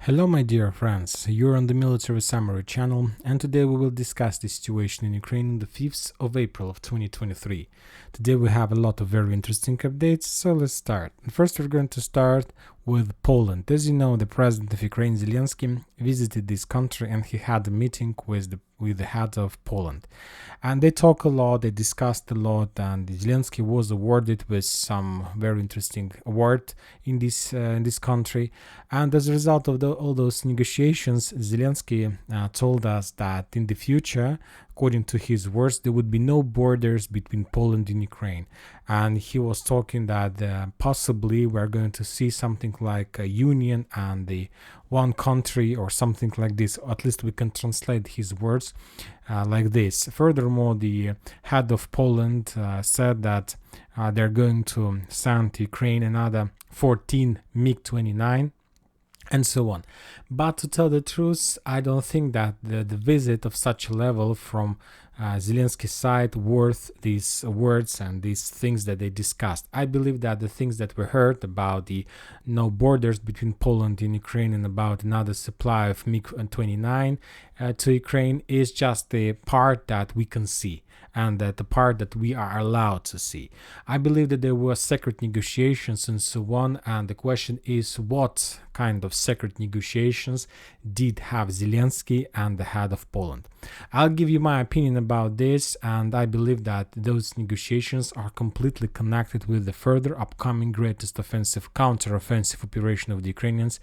Hello my dear friends, you're on the Military Summary channel, and today we will discuss the situation in Ukraine on the 5th of April of 2023. Today we have a lot of very interesting updates, so let's start. First we're going to start with Poland. As you know, the president of Ukraine, Zelensky, visited this country and he had a meeting with the head of Poland. And they talk a lot, they discussed a lot, and Zelensky was awarded with some very interesting award in this country. And as a result of all those negotiations, Zelensky told us that in the future, according to his words, there would be no borders between Poland and Ukraine. And he was talking that possibly we're going to see something like a union and the one country or something like this. At least we can translate his words like this. Furthermore, the head of Poland said that they're going to send to Ukraine another 14 MiG-29 and so on. But to tell the truth, I don't think that the visit of such a level from Zelensky's side worth these words and these things that they discussed. I believe that the things that we heard about the no borders between Poland and Ukraine and about another supply of MiG-29 to Ukraine is just the part that we can see, and that the part that we are allowed to see. I believe that there were secret negotiations and so on, and the question is what kind of secret negotiations did have Zelensky and the head of Poland. I'll give you my opinion about this, and I believe that those negotiations are completely connected with the further upcoming greatest offensive counter-offensive operation of the Ukrainians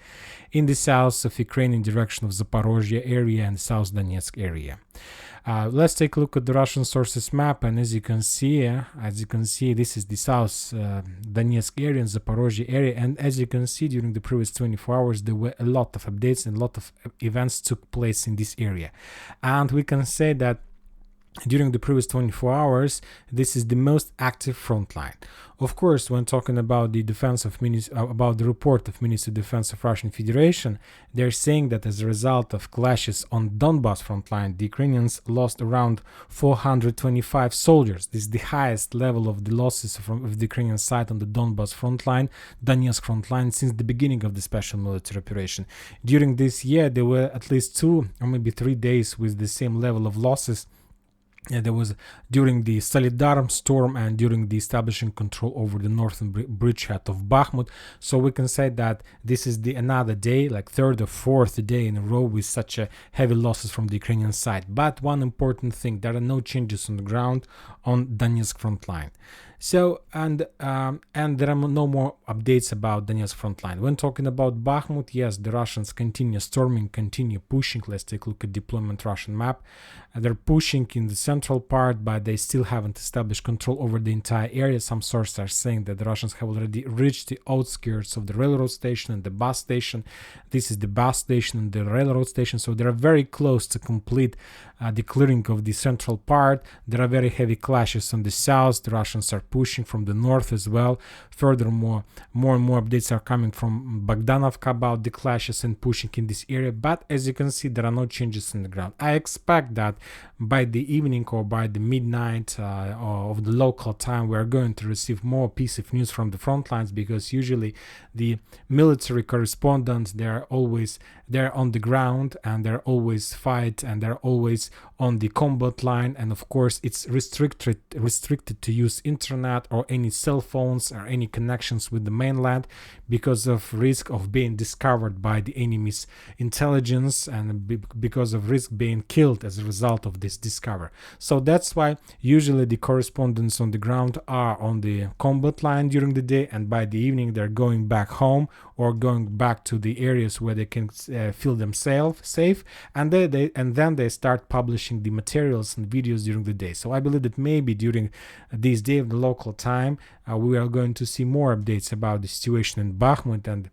in the south of Ukraine in direction of Zaporozhye area and South Donetsk area. Let's take a look at the Russian sources map, and as you can see, this is the South Donetsk area and Zaporozhye area, and as you can see, during the previous 24 hours there were a lot of updates and a lot of events took place in this area, and we can say that during the previous 24 hours, this is the most active front line. Of course, when talking about the about the report of Ministry of Defense of Russian Federation, they're saying that as a result of clashes on Donbass front line, the Ukrainians lost around 425 soldiers. This is the highest level of the losses of the Ukrainian side on the Donbass front line, Donetsk front line, since the beginning of the special military operation. During this year, there were at least 2 or maybe 3 days with the same level of losses. There was during the Solidarm storm and during the establishing control over the northern bridgehead of Bakhmut. So we can say that this is another day, like third or fourth day in a row with such a heavy losses from the Ukrainian side. But one important thing, there are no changes on the ground on Donetsk front line. So and there are no more updates about Donetsk front line. When talking about Bakhmut, yes, the Russians continue storming, continue pushing. Let's take a look at deployment Russian map. They're pushing in the central part, but they still haven't established control over the entire area. Some sources are saying that the Russians have already reached the outskirts of the railroad station and the bus station. This is the bus station and the railroad station, so they are very close to complete the clearing of the central part. There are very heavy clashes on the south. The Russians are pushing from the north as well. Furthermore, more and more updates are coming from Bogdanovka about the clashes and pushing in this area, but as you can see, there are no changes on the ground. I expect that by the evening or by the midnight of the local time, we are going to receive more piece of news from the front lines, because usually the military correspondents, they're on the ground and they're always fight and they're always on the combat line, and of course it's restricted to use internet or any cell phones or any connections with the mainland because of risk of being discovered by the enemy's intelligence and because of risk being killed as a result of this discovery. So that's why usually the correspondents on the ground are on the combat line during the day, and by the evening they're going back home or going back to the areas where they can feel themselves safe, and then they start publishing the materials and videos during the day. So I believe that maybe during this day of the local time we are going to see more updates about the situation in Bakhmut and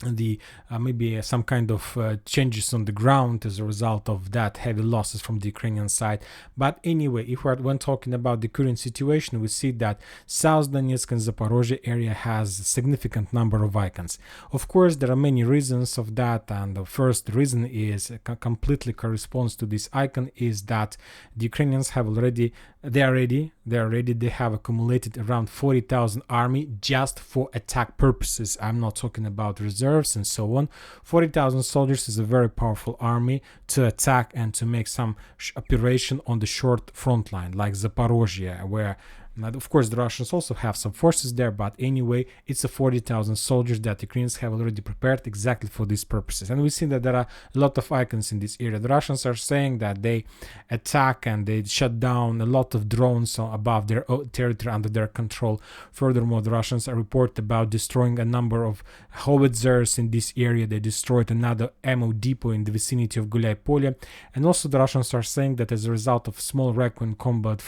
the maybe some kind of changes on the ground as a result of that heavy losses from the Ukrainian side. But anyway, when talking about the current situation, we see that South Donetsk and Zaporozhye area has a significant number of icons. Of course, there are many reasons of that, and the first reason is completely corresponds to this icon is that the Ukrainians have already They are ready. They have accumulated around 40,000 army just for attack purposes. I'm not talking about reserves and so on. 40,000 soldiers is a very powerful army to attack and to make some operation on the short front line, like Zaporozhye, where of course the Russians also have some forces there, but anyway, it's a 40,000 soldiers that Ukrainians have already prepared exactly for these purposes. And we see that there are a lot of icons in this area. The Russians are saying that they attack and they shut down a lot of drones above their territory under their control. Furthermore, the Russians are reported about destroying a number of howitzers in this area. They destroyed another ammo depot in the vicinity of Gulay-Polye. And also the Russians are saying that as a result of small recon combat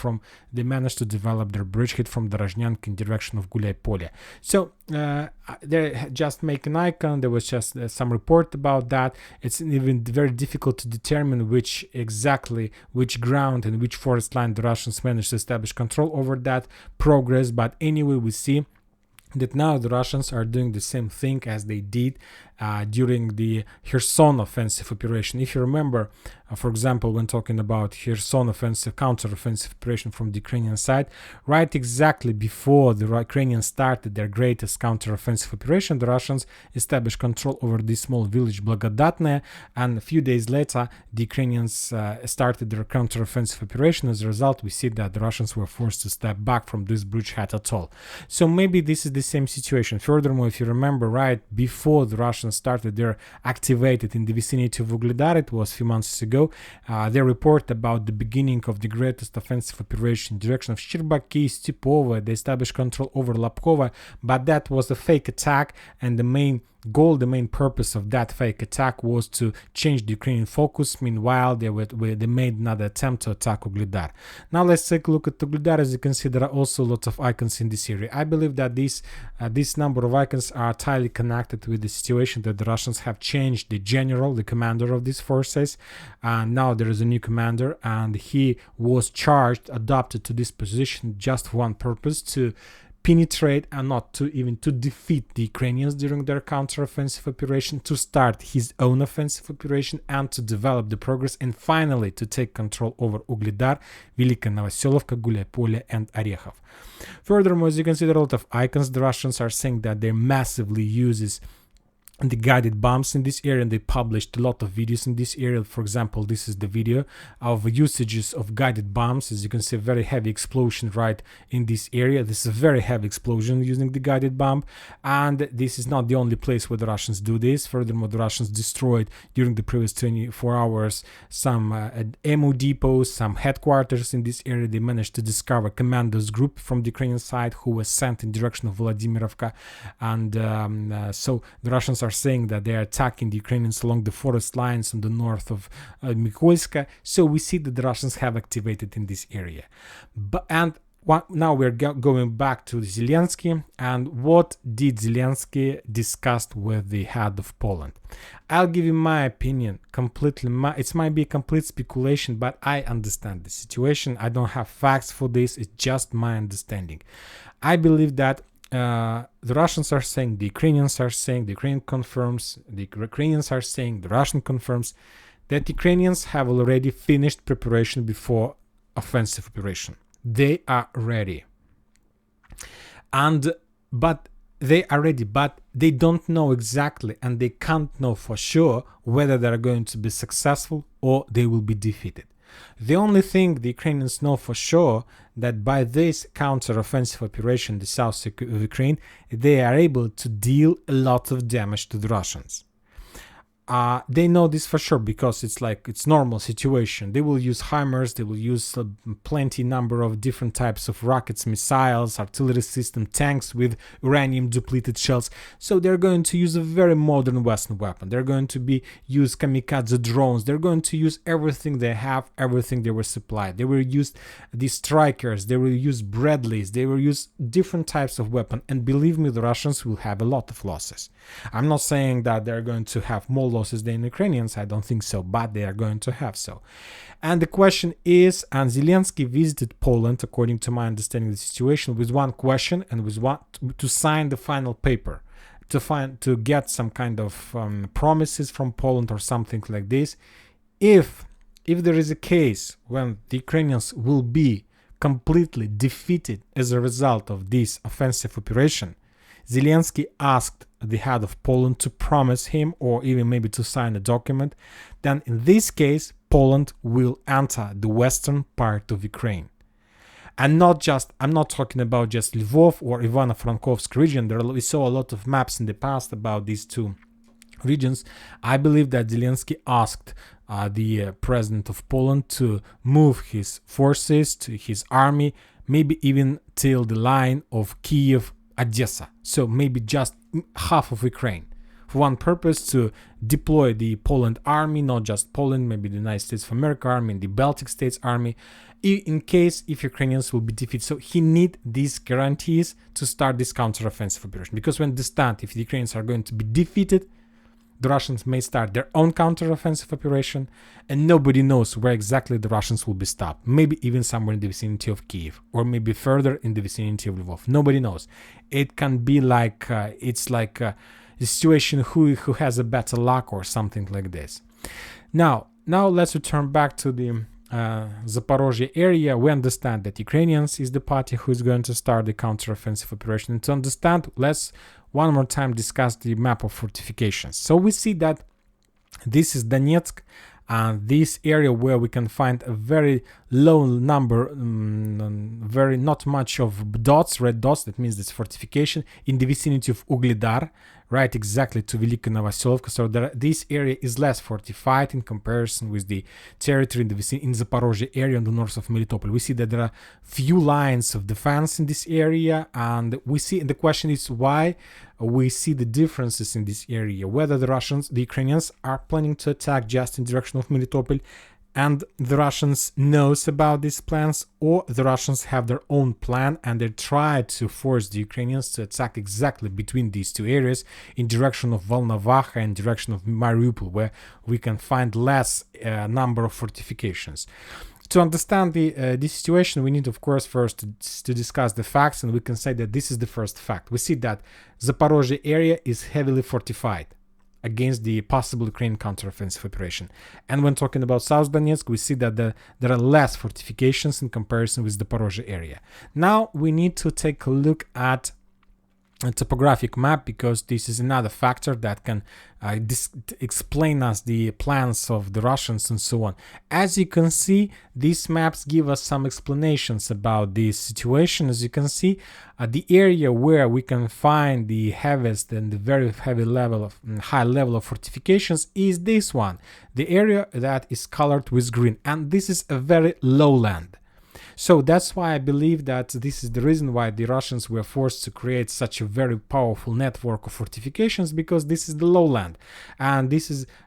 they managed to develop their bridgehead from Dorozhnyansk in direction of Gulay-Polye. So they just make an icon. There was just some report about that. It's even very difficult to determine which ground and which forest line the Russians managed to establish control over that progress. But anyway, we see that now the Russians are doing the same thing as they did during the Kherson offensive operation. If you remember, for example, when talking about Kherson offensive, counter-offensive operation from the Ukrainian side, right exactly before the Ukrainians started their greatest counter-offensive operation, the Russians established control over this small village Blagodatne, and a few days later, the Ukrainians started their counter-offensive operation. As a result, we see that the Russians were forced to step back from this bridgehead atoll. So maybe this is the same situation. Furthermore, if you remember, right before the Russians started their activated in the vicinity of Ugledar, it was a few months ago, they report about the beginning of the greatest offensive operation in direction of Shcherbaki, Stepova. They established control over Lapkova, but that was a fake attack, and the main goal, the main purpose of that fake attack was to change the Ukrainian focus. Meanwhile, they made another attempt to attack Ugledar. Now let's take a look at Ugledar. As you can see, there are also lots of icons in this area. I believe that this number of icons are tightly connected with the situation that the Russians have changed the general, the commander of these forces, and now there is a new commander, and he was adopted to this position just for one purpose: to penetrate and not to even to defeat the Ukrainians during their counter-offensive operation, to start his own offensive operation and to develop the progress, and finally to take control over Ugledar, Velika Novoselovka, Gulay-Polye and Orekhov. Furthermore, as you can see, there are a lot of icons. The Russians are saying that they massively uses the guided bombs in this area, and they published a lot of videos in this area. For example, this is the video of usages of guided bombs. As you can see, a very heavy explosion right in this area. This is a very heavy explosion using the guided bomb, and this is not the only place where the Russians do this. Furthermore, the Russians destroyed during the previous 24 hours some ammo depots, some headquarters in this area. They managed to discover commandos group from the Ukrainian side who was sent in direction of Vladimirovka, and so the Russians are saying that they are attacking the Ukrainians along the forest lines in the north of Mykolaiv. So we see that the Russians have activated in this area. Now we're going back to Zelensky, and what did Zelensky discuss with the head of Poland? I'll give you my opinion completely. It might be a complete speculation, but I understand the situation. I don't have facts for this. It's just my understanding. I believe that the Russians are saying, the Ukrainians are saying, the Ukraine confirms, the Ukrainians are saying, the Russian confirms that the Ukrainians have already finished preparation before offensive operation. They are ready. But they are ready, but they don't know exactly, and they can't know for sure whether they are going to be successful or they will be defeated. The only thing the Ukrainians know for sure, that by this counter-offensive operation, the south of Ukraine, they are able to deal a lot of damage to the Russians. They know this for sure because it's normal situation. They will use HIMARS, they will use plenty number of different types of rockets, missiles, artillery system, tanks with uranium depleted shells. So they're going to use a very modern Western weapon. They're going to use kamikaze drones. They're going to use everything they have, everything they were supplied. They will use these strikers, they will use Bradleys, they will use different types of weapon. And believe me, the Russians will have a lot of losses. I'm not saying that they're going to have more losses than Ukrainians, I don't think so, but they are going to have so. And the question is, and Zelensky visited Poland, according to my understanding of the situation, with one question, and with one to sign the final paper, to get some kind of promises from Poland or something like this. If there is a case when the Ukrainians will be completely defeated as a result of this offensive operation, Zelensky asked the head of Poland to promise him, or even maybe to sign a document, then in this case Poland will enter the western part of Ukraine. And I'm not talking about just Lvov or Ivano-Frankivsk region. We saw a lot of maps in the past about these two regions. I believe that Zelensky asked the president of Poland to move his forces, to his army, maybe even till the line of Kiev-Odessa. So maybe just half of Ukraine. For one purpose, to deploy the Poland army, not just Poland, maybe the United States of America army and the Baltic States army, in case if Ukrainians will be defeated. So he need these guarantees to start this counteroffensive operation. Because we understand if the Ukrainians are going to be defeated, the Russians may start their own counteroffensive operation, and nobody knows where exactly the Russians will be stopped. Maybe even somewhere in the vicinity of Kiev, or maybe further in the vicinity of Lvov. Nobody knows. It can be like it's like a situation who has a better luck or something like this. Now let's return back to the Zaporozhye area. We understand that Ukrainians is the party who is going to start the counteroffensive operation. And to understand, let's one more time discuss the map of fortifications. So we see that this is Donetsk, and this area where we can find a very low number, very not much of dots, red dots, that means this fortification in the vicinity of Ugledar, right exactly to Velika Novosilovka. So this area is less fortified in comparison with the territory in the vicinity in Zaporozhye area on the north of Melitopol. We see that there are few lines of defense in this area, and we see, and the question is why we see the differences in this area, whether the Ukrainians are planning to attack just in direction of Melitopol and the Russians knows about these plans, or the Russians have their own plan and they try to force the Ukrainians to attack exactly between these two areas in direction of Volnovakha and direction of Mariupol, where we can find less number of fortifications. To understand the situation, we need, of course, first to discuss the facts, and we can say that this is the first fact. We see that Zaporozhye area is heavily fortified against the possible Ukrainian counteroffensive operation. And when talking about South Donetsk, we see that there are less fortifications in comparison with the Zaporozhye area. Now we need to take a look at a topographic map, because this is another factor that can explain us the plans of the Russians and so on. As you can see, these maps give us some explanations about this situation. As you can see, the area where we can find the heaviest and the very heavy level of high level of fortifications is this one, the area that is colored with green, and this is a very low land. So that's why I believe that this is the reason why the Russians were forced to create such a very powerful network of fortifications, because this is the lowland, and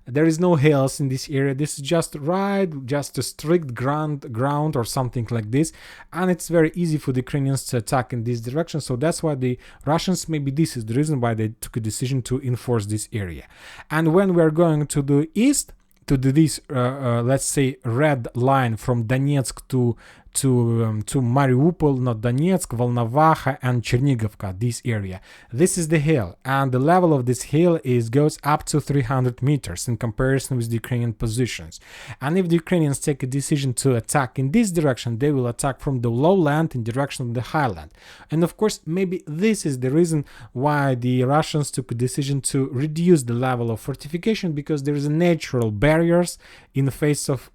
there is no hills in this area. This is just a strict ground or something like this, and it's very easy for the Ukrainians to attack in this direction. So that's why the Russians, maybe this is the reason why they took a decision to enforce this area. And when we're going to the east, to this let's say red line from Donetsk to Mariupol, not Donetsk, Volnovakha and Chernigivka, this area. This is the hill, and the level of this hill goes up to 300 meters in comparison with the Ukrainian positions. And if the Ukrainians take a decision to attack in this direction, they will attack from the lowland in direction of the highland. And of course, maybe this is the reason why the Russians took a decision to reduce the level of fortification, because there is natural barriers in the face of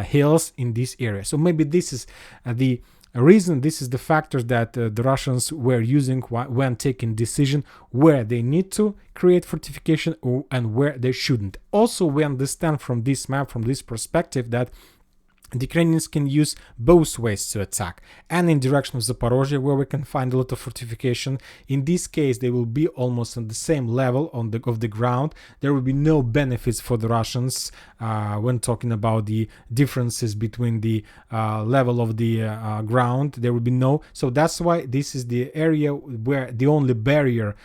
hills in this area. So maybe this is the reason, this is the factor that the Russians were using when taking decision where they need to create fortification and where they shouldn't. Also, we understand from this map, from this perspective, that the Ukrainians can use both ways to attack, and in direction of Zaporozhye, where we can find a lot of fortification. In this case, they will be almost on the same level of the ground. There will be no benefits for the Russians when talking about the differences between the level of the ground. There will be no. So that's why this is the area where the only barrier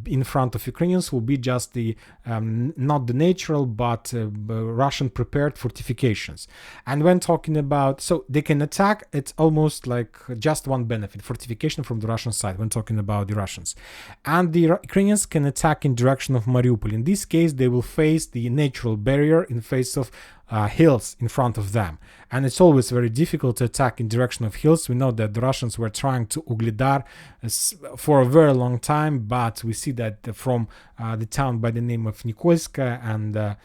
in front of Ukrainians will be just the not the natural but Russian prepared fortifications. And when talking about, so they can attack, it's almost like just one benefit, fortification from the Russian side when talking about the Russians. And the Ukrainians can attack in direction of Mariupol. In this case, they will face the natural barrier in face of hills in front of them, and it's always very difficult to attack in direction of hills. We know that the Russians were trying to Ugledar for a very long time, but we see that from the town by the name of Nikolska and the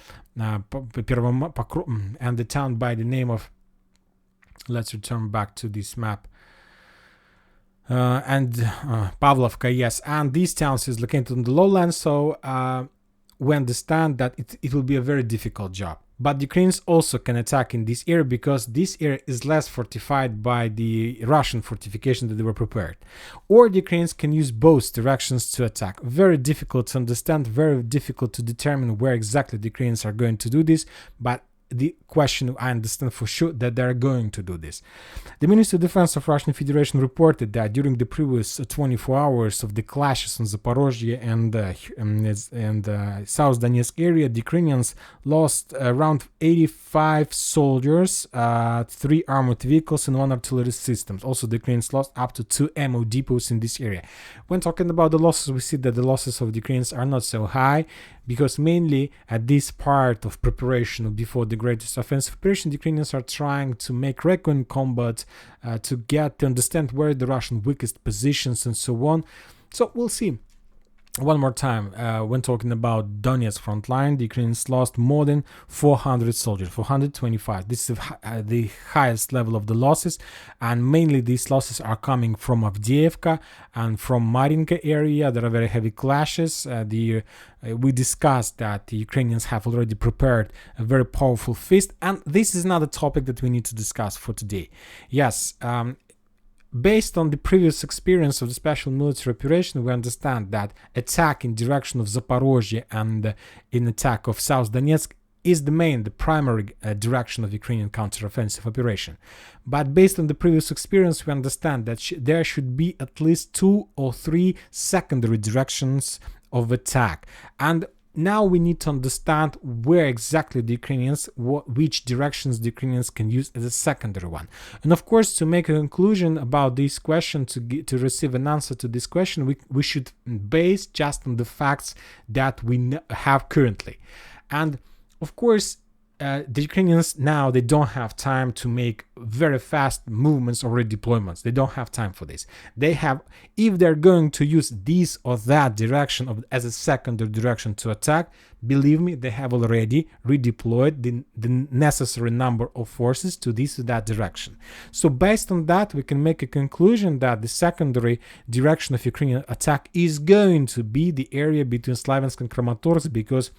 town by the name of, let's return back to this map, and Pavlovka, yes, and these towns is located on the lowlands, so we understand that it will be a very difficult job. But the Ukrainians also can attack in this area because this area is less fortified by the Russian fortification that they were prepared. Or the Ukrainians can use both directions to attack. Very difficult to understand, very difficult to determine where exactly the Ukrainians are going to do this, but the question, I understand for sure that they are going to do this. The Ministry of Defense of Russian Federation reported that during the previous 24 hours of the clashes in Zaporozhye and South Donetsk area, the Ukrainians lost around 85 soldiers, 3 armored vehicles and 1 artillery systems. Also, the Ukrainians lost up to 2 ammo depots in this area. When talking about the losses, we see that the losses of the Ukrainians are not so high, because mainly at this part of preparation before the greatest offensive operation, the Ukrainians are trying to make recon combat to understand where the Russian weakest positions and so on. So we'll see. One more time, when talking about Donetsk front line, the Ukrainians lost more than 400 soldiers, 425. This is the highest level of the losses, and mainly these losses are coming from Avdiivka and from Marinka area. There are very heavy clashes. We discussed that the Ukrainians have already prepared a very powerful fist, and this is another topic that we need to discuss for today. Yes, based on the previous experience of the special military operation, we understand that attack in direction of Zaporozhye and in attack of South Donetsk is the primary direction of Ukrainian counteroffensive operation. But based on the previous experience, we understand that there should be at least 2 or 3 secondary directions of attack. And now we need to understand where exactly the Ukrainians, which directions the Ukrainians can use as a secondary one. And of course, to make a conclusion about this question, to receive an answer to this question, we should base just on the facts that we have currently. And of course, the Ukrainians now, they don't have time to make very fast movements or redeployments. They don't have time for this. They have, if they're going to use this or that direction as a secondary direction to attack, believe me, they have already redeployed the necessary number of forces to this or that direction. So based on that, we can make a conclusion that the secondary direction of Ukrainian attack is going to be the area between Slaviansk and Kramatorsk, because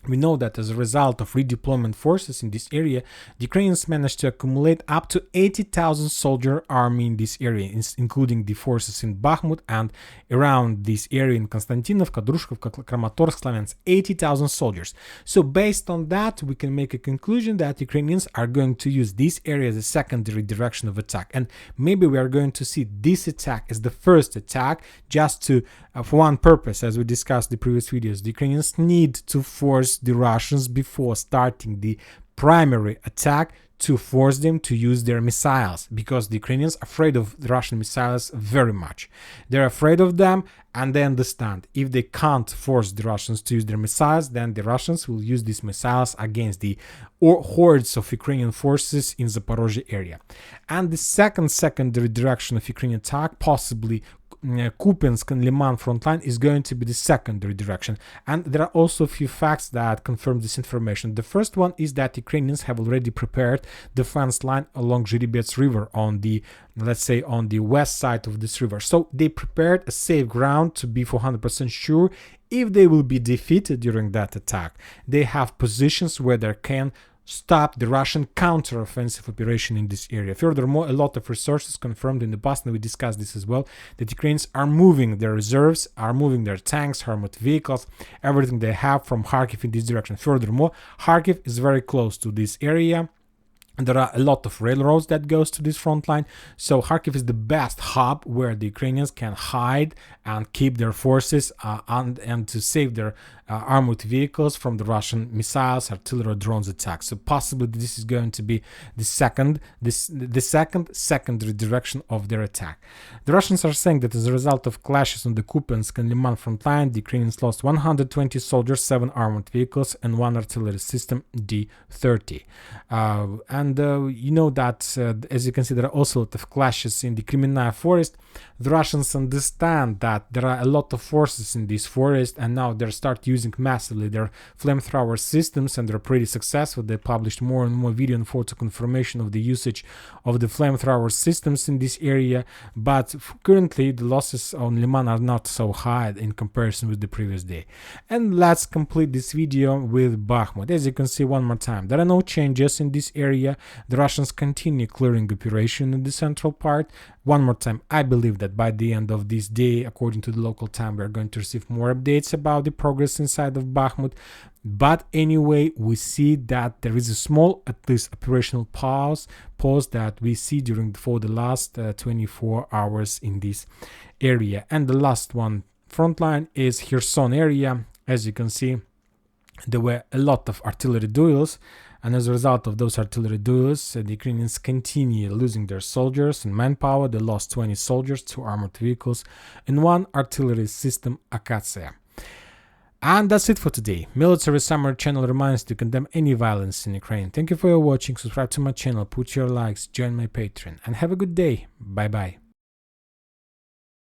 we know that as a result of redeployment forces in this area, the Ukrainians managed to accumulate up to 80,000 soldier army in this area, including the forces in Bakhmut and around this area in Konstantinovka, Drushkovka, Kramatorsk, Slaviansk, 80,000 soldiers. So based on that, we can make a conclusion that Ukrainians are going to use this area as a secondary direction of attack. And maybe we are going to see this attack as the first attack, just to, for one purpose, as we discussed in the previous videos, the Ukrainians need to force the Russians before starting the primary attack to force them to use their missiles, because the Ukrainians are afraid of the Russian missiles very much. They're afraid of them, and they understand if they can't force the Russians to use their missiles, then the Russians will use these missiles against the hordes of Ukrainian forces in Zaporozhye area. And the secondary direction of Ukrainian attack, possibly Kupyansk and Liman frontline, is going to be the secondary direction. And there are also a few facts that confirm this information. The first one is that Ukrainians have already prepared the defense line along Zherebets river on the, let's say, on the west side of this river. So they prepared a safe ground to be 400% sure if they will be defeated during that attack. They have positions where they can stop the Russian counter-offensive operation in this area. Furthermore, a lot of resources confirmed in the past, and we discussed this as well, that Ukrainians are moving their reserves, are moving their tanks, armored vehicles, everything they have from Kharkiv in this direction. Furthermore, Kharkiv is very close to this area, And there are a lot of railroads that goes to this front line. So Kharkiv is the best hub where the Ukrainians can hide and keep their forces and to save their armored vehicles from the Russian missiles, artillery, drones attacks. So possibly this is going to be the second redirection of their attack. The Russians are saying that as a result of clashes on the Kupyansk and Liman front line, the Ukrainians lost 120 soldiers, 7 armored vehicles, and 1 artillery system D-30. You know that, as you can see, there are also a lot of clashes in the Kremenная forest. The Russians understand that there are a lot of forces in this forest, and now they start using massively their flamethrower systems, and they're pretty successful. They published more and more video and photo confirmation of the usage of the flamethrower systems in this area, but currently the losses on Liman are not so high in comparison with the previous day. And let's complete this video with Bakhmut. As you can see, one more time, there are no changes in this area. The Russians continue clearing operation in the central part. One more time, I believe that by the end of this day, according to the local time, we are going to receive more updates about the progress inside of Bakhmut. But anyway, we see that there is a small, at least operational pause that we see for the last 24 hours in this area. And the last one, front line, is Kherson area. As you can see, there were a lot of artillery duels, and as a result of those artillery duels, the Ukrainians continue losing their soldiers and manpower. They lost 20 soldiers, 2 armored vehicles, and 1 artillery system Akatsiya. And that's it for today. Military Summary channel reminds to condemn any violence in Ukraine. Thank you for your watching. Subscribe to my channel, put your likes, join my Patreon, and have a good day. Bye bye.